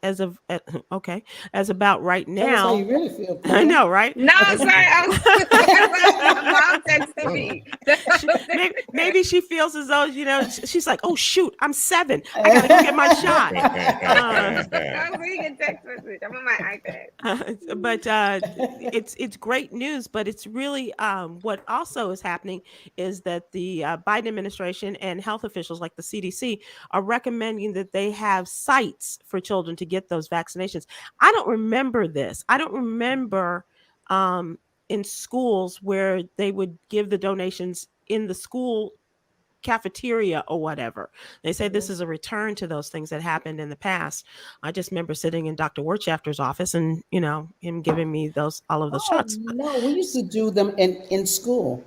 as about right Tell us how now. you really feel. I know, right? no, sorry, my mom texted me. Maybe she feels as though she's like, oh shoot, I'm 7. I gotta go get my shot. I was reading a text message. I'm on my iPad. But it's great news. But it's really what also is happening is that the Biden administration and health officials like the CDC are recommending that they have sites for children to get those vaccinations. I don't remember this. I don't remember in schools where they would give the donations in the school cafeteria or whatever. They say this is a return to those things that happened in the past. I just remember sitting in Dr. Wirtschafter's office and, him giving me all of those Oh, shots. no, we used to do them in school.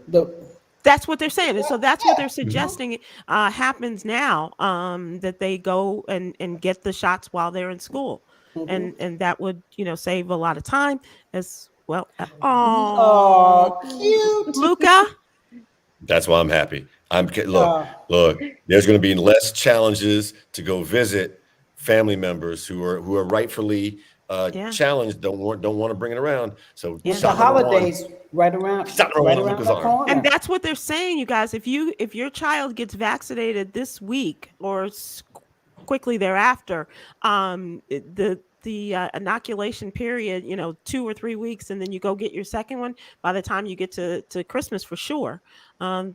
That's what they're saying. And so that's what they're Yeah. suggesting happens now, that they go and get the shots while they're in school. And that would, save a lot of time as well. Oh, cute. Luca. That's why I'm happy. Uh, Look. There's going to be less challenges to go visit family members who are rightfully challenged. Don't want to bring it around. So Yeah. the shot number one. holidays right around Luca's the arm. corner. And that's what they're saying, you guys. If your child gets vaccinated this week or quickly thereafter, the inoculation period, 2 or 3 weeks, and then you go get your second one. By the time you get to Christmas, for sure,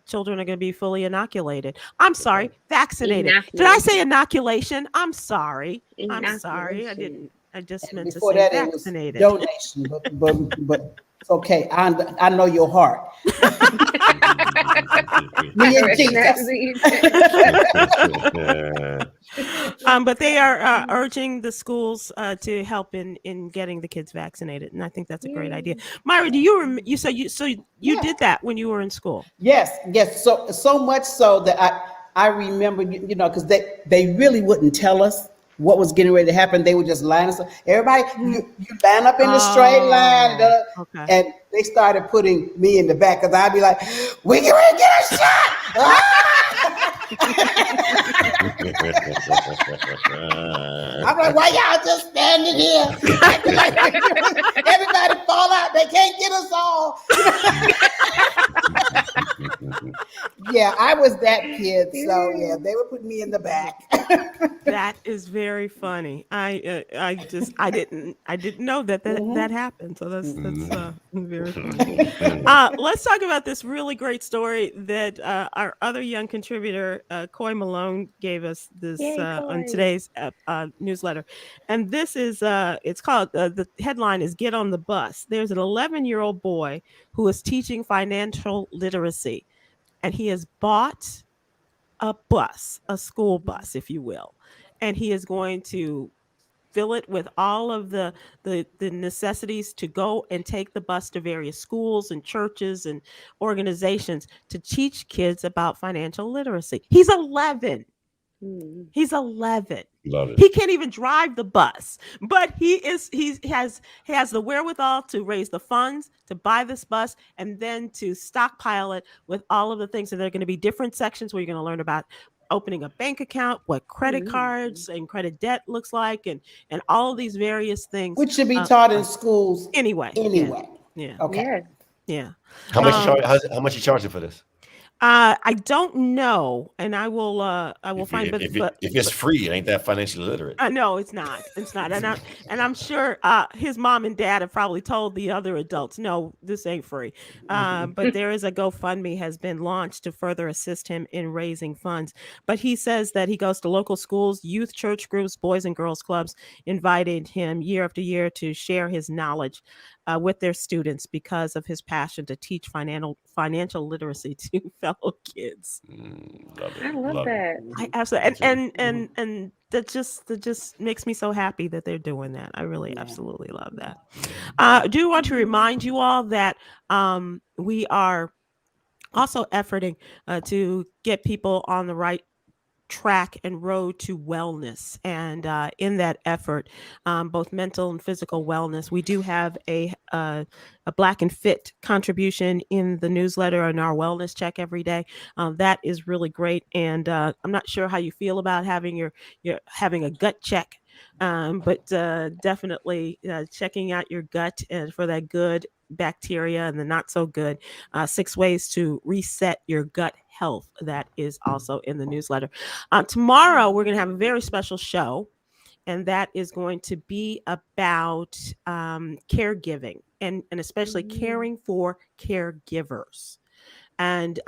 children are going to be fully inoculated. I'm sorry, vaccinated. Did I say inoculation? I'm sorry. I'm sorry. I didn't. I just meant Before to say that, vaccinated. it was donation, but it's okay. I know your heart. Me and Jesus. But they are urging the schools to help in getting the kids vaccinated, and I think that's a great idea. Myra, do you you did that when you were in school? Yes. So much so that I remember, because they really wouldn't tell us what was getting ready to happen. They would just line us up. Everybody, you line up in a straight line. Okay. And they started putting me in the back because I'd be like, we get ready to get a shot. I'm like, why y'all just standing here? Everybody fall out. They can't get us all. Yeah, I was that kid. So yeah, they would put me in the back. That is very funny. I didn't know that happened. So that's very funny. Let's talk about this really great story that our other young contributor, Kwyn Malone, gave us this on today's newsletter, and this is it's called the headline is "Get on the Bus." There's an 11-year-old boy who is teaching financial literacy, and he has bought a school bus, if you will, and he is going to fill it with all of the necessities to go and take the bus to various schools and churches and organizations to teach kids about financial literacy. He's 11. He's 11. Love it. He can't even drive the bus, but he has the wherewithal to raise the funds to buy this bus and then to stockpile it with all of the things. So there are going to be different sections where you're going to learn about opening a bank account, what credit cards and credit debt looks like, and all of these various things. Which should be taught in schools anyway. Yeah. Okay. Yeah. How much you charging for this? I don't know, and I will find. If it's free, it ain't that financially literate. No, it's not. It's not, and I'm sure his mom and dad have probably told the other adults, no, this ain't free. But there is a GoFundMe has been launched to further assist him in raising funds. But he says that he goes to local schools, youth church groups, boys and girls clubs, invited him year after year to share his knowledge with their students because of his passion to teach financial literacy to fellow kids. I love that. I absolutely and that just makes me so happy that they're doing that. I really absolutely love that. I do want to remind you all that we are also efforting to get people on the right track and road to wellness, and in that effort, both mental and physical wellness, we do have a Black and Fit contribution in the newsletter and our wellness check every day. That is really great, and I'm not sure how you feel about having your having a gut check, but definitely checking out your gut for that good bacteria and the not so good. 6 ways to reset your gut health. That is also in the newsletter. Tomorrow, we're going to have a very special show, and that is going to be about caregiving and especially caring for caregivers. And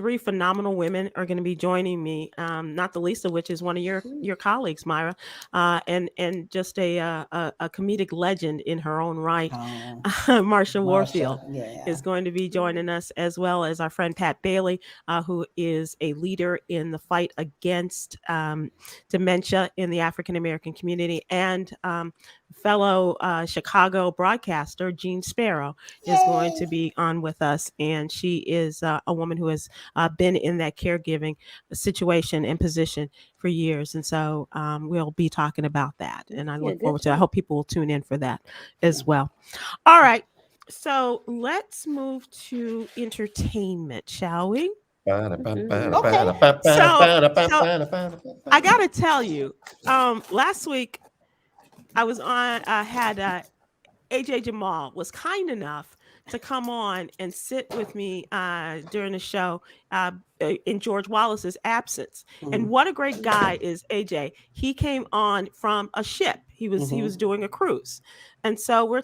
three phenomenal women are going to be joining me. Not the least of which is one of your colleagues, Myra, and just a comedic legend in her own right. Oh, Marsha Warfield Marsha, yeah. is going to be joining us, as well as our friend Pat Bailey, who is a leader in the fight against dementia in the African American community, and fellow Chicago broadcaster Jean Sparrow is going to be on with us, and she is a woman who has been in that caregiving situation and position for years, and so we'll be talking about that, and I look forward to it. I hope people will tune in for that as well. All right, so let's move to entertainment, shall we? Okay. So I gotta tell you, last week I was on. Had AJ Jamal was kind enough to come on and sit with me during the show in George Wallace's absence. And what a great guy is AJ. He came on from a ship. He was doing a cruise. And so we're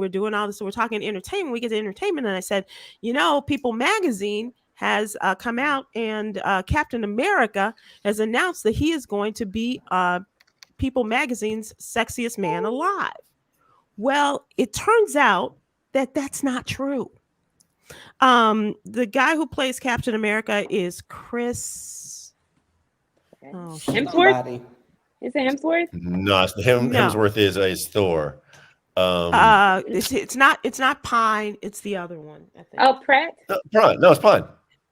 doing all this. So we're talking entertainment. We get to entertainment. And I said, People Magazine has come out, and Captain America has announced that he is going to be People Magazine's sexiest man alive. Well, it turns out that that's not true. The guy who plays Captain America is Chris. Hemsworth? Is it Hemsworth? No, Hemsworth is Thor. It's not Pine. It's the other one, I think. Oh, Pratt? Pine. No, it's Pine.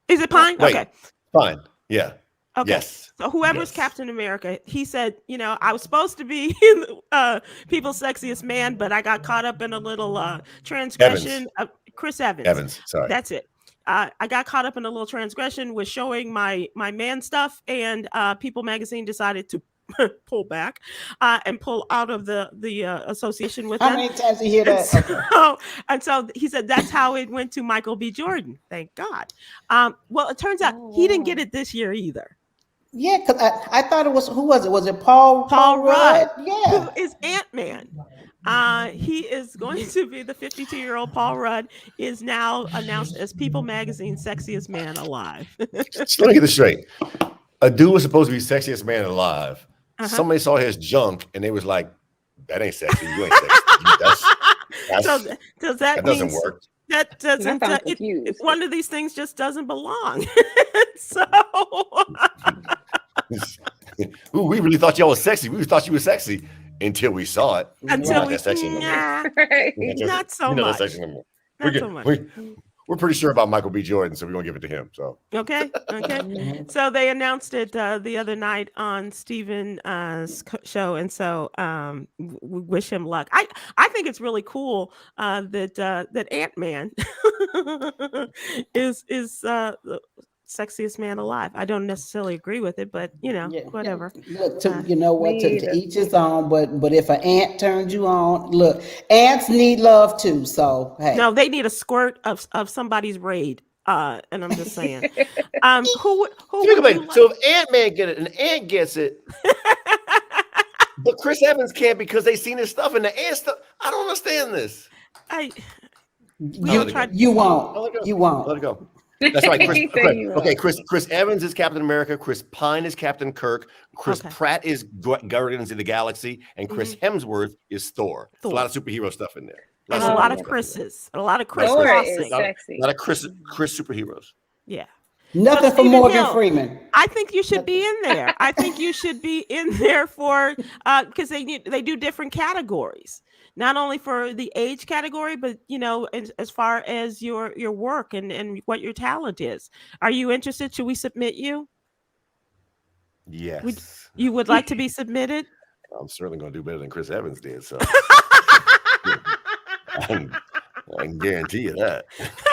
Is it Pine? Wait, okay. Pine. Yeah. Okay. Yes. So whoever's Captain America, he said, I was supposed to be People's Sexiest Man, but I got caught up in a little transgression. Chris Evans. Sorry. That's it. I got caught up in a little transgression with showing my man stuff, and People Magazine decided to pull back and pull out of the association with them. How many times you hear that? And so he said that's how it went to Michael B. Jordan. Thank God. Well, it turns out he didn't get it this year either. Yeah, because I thought it was, who was it? Was it Paul Rudd? Yeah. Who is Ant-Man. He is going to be the 52-year-old Paul Rudd is now announced as People Magazine's sexiest man alive. Just let me get this straight. A dude was supposed to be sexiest man alive. Somebody saw his junk and they was like, that ain't sexy. You ain't sexy. So does that doesn't work. That doesn't. One of these things just doesn't belong. So. Ooh, we really thought y'all was sexy. We thought you were sexy until we saw it. Until we sexy not so much. Not so much. We're pretty sure about Michael B. Jordan, so we're gonna give it to him. So okay. So they announced it the other night on Stephen's show, and so we wish him luck. I think it's really cool that Ant-Man is the sexiest man alive. I don't necessarily agree with it, but whatever. Look, to each his own. But if an ant turns you on, look, ants need love too. So hey. No, they need a squirt of somebody's raid. And I'm just saying. Who so if Ant-Man get it, an ant gets it, but Chris Evans can't because they seen his stuff and the ant stuff. I don't understand this. You won't. Let it go. That's right. Chris Evans is Captain America. Chris Pine is Captain Kirk. Chris Pratt is Guardians of the Galaxy, and Chris Hemsworth is Thor. There's a lot of superhero stuff in there. There's a lot of Chris's. A lot of Chris. Thor is sexy. A lot of Chris superheroes. Yeah. Nothing for Morgan Freeman. I think you should be in there. I think you should be in there for because they do different categories. Not only for the age category, but as far as your work and what your talent is. Are you interested? Should we submit you? Yes. You would like to be submitted? I'm certainly going to do better than Chris Evans did. So I can guarantee you that.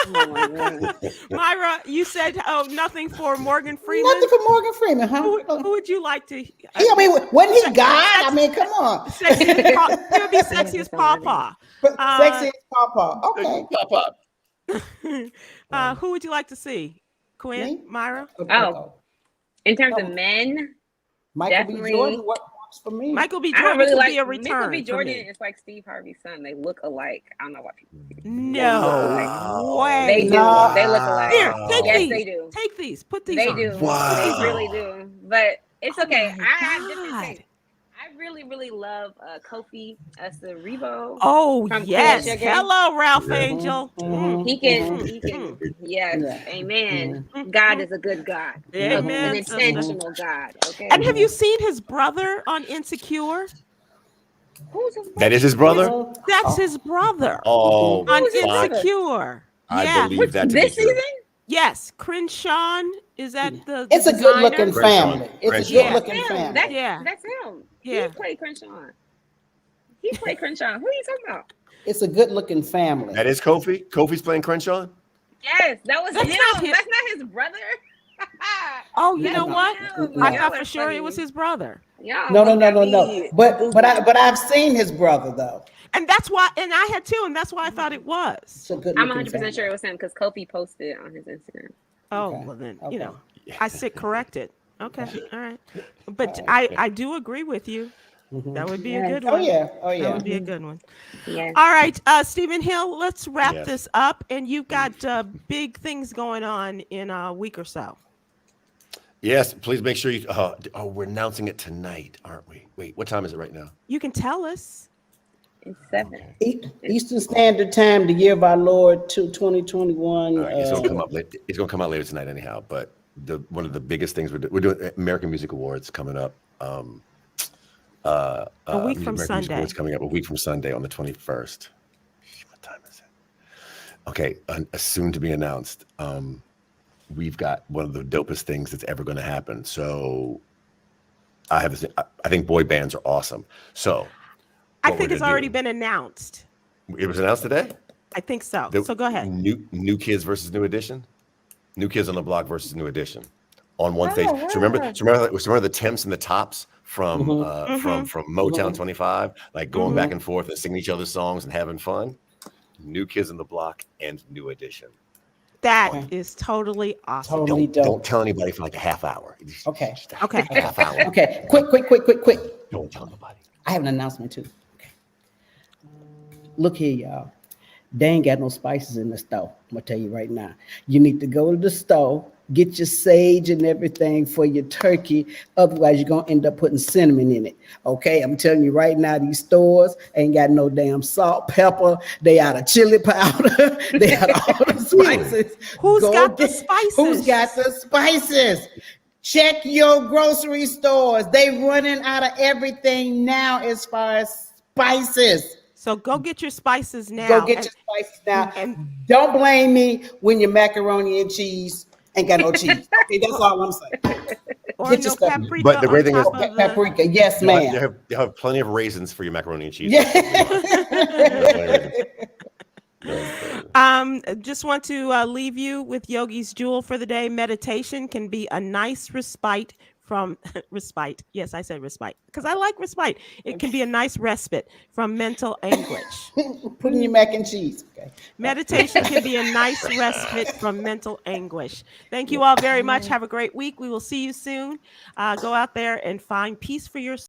Oh my God. Myra, you said nothing for Morgan Freeman. Nothing for Morgan Freeman, huh? Who would you like to? Wasn't he God? I mean, come on. He would be sexy as Pawpaw. Sexy as Pawpaw. Okay. Pawpaw. Who would you like to see? Kwyn, Myra? Oh, in terms of men, Michael definitely. B. Jordan. It's for me. Michael B. I don't Jordan really could like be a Michael return B. for Jordan me. is like Steve Harvey's son. They look alike. I don't know why people. No way. They do. No. They look alike. Here, take Yes, these. they do. Take these. Put these They on. do. Wow. They really do. But it's Oh okay. my I have different God. tastes. I really, really love Kofi Cerebo. Oh From yes. Queen Sugar. Hello, Ralph Yeah. Angel. Mhm, He can, mhm. he can, yes, Yeah. amen. God is a good God, Amen, an sister. intentional God. Okay. And have you seen his brother on Insecure? Who's his That is his brother. Oh, That's his brother Oh, on Who's his fine. brother? Insecure. I Yeah. believe that to be This true. season? Yes. Crenshaw is that the It's a good designer? looking Crenshaw. family. It's a Crenshaw. good Yeah. looking Him. family. Yeah. That's him. Yeah. He played Crenshaw. He played Crenshaw. Who are you talking about? It's a good looking family. That is Kofi. Kofi's playing Crenshaw. Yes, that was That's him. not his- That's not his brother. Oh, you That's know what? him. I Y'all thought are for sure it was funny. his brother. Y'all No. look at But me but I've seen his brother though. And that's why, and I had too, and that's why I thought it was. It's a good I'm looking 100% family. sure it was him because Kofi posted it on his Instagram. Oh, Okay. well then, Okay. you know, I sit corrected. Okay, all right. But I do agree with you. That would be a good Oh one. yeah. Oh That yeah. would be a good one. Yes. All right, Stephen Hill, let's wrap Yes. this up. And you've got big things going on in a week or so. Yes, please make sure you. Oh, we're announcing it tonight, aren't we? Wait, what time is it right now? You can tell us. It's 7. Eastern Standard Time, the year of our Lord, 2021. All right, it's gonna come up late. It's gonna come out later tonight, anyhow. But one of the biggest things we're doing American Music Awards coming up. A week from American Music Sunday. Awards coming up a week from Sunday on the 21st. What time is it? Okay, soon to be announced. We've got one of the dopest things that's ever going to happen. So I think boy bands are awesome. So I what think we're it's gonna already do- been announced. It was announced today. I think so. The So go ahead. New Kids versus New Edition. New Kids on the Block versus New Edition on one Oh, stage. wow. So remember the Temps and the Tops from Mm-hmm. from Motown 25, like going back and forth and singing each other's songs and having fun. New Kids on the Block and New Edition. That is totally awesome. Totally dope. Don't tell anybody for like a half hour. Okay. Just a Okay. half hour. Okay. Quick. Don't tell nobody. I have an announcement too. Okay. Look here, y'all. They ain't got no spices in the store. I'm gonna tell you right now. You need to go to the store, get your sage and everything for your turkey. Otherwise, you're gonna end up putting cinnamon in it. Okay, I'm telling you right now, these stores ain't got no damn salt, pepper. They out of chili powder. They out of all the spices. Who's got the Who's spices? got the spices? Check your grocery stores. They running out of everything now as far as spices. So go get your spices now. Go get and- your spices now. and- Don't blame me when your macaroni and cheese ain't got no cheese. Okay, that's all I'm saying. or get no your stuff. paprika But the great on thing is- top of the- Paprika, yes, They ma'am. have plenty of raisins for your macaroni and cheese. Yeah. Just want to leave you with Yogi's Jewel for the day. Meditation can be a nice respite from respite. Yes, I said respite because I like respite. It can be a nice respite from mental anguish. Put in your mac and cheese. Okay. Meditation can be a nice respite from mental anguish. Thank you all very much. Have a great week. We will see you soon. Go out there and find peace for yourself.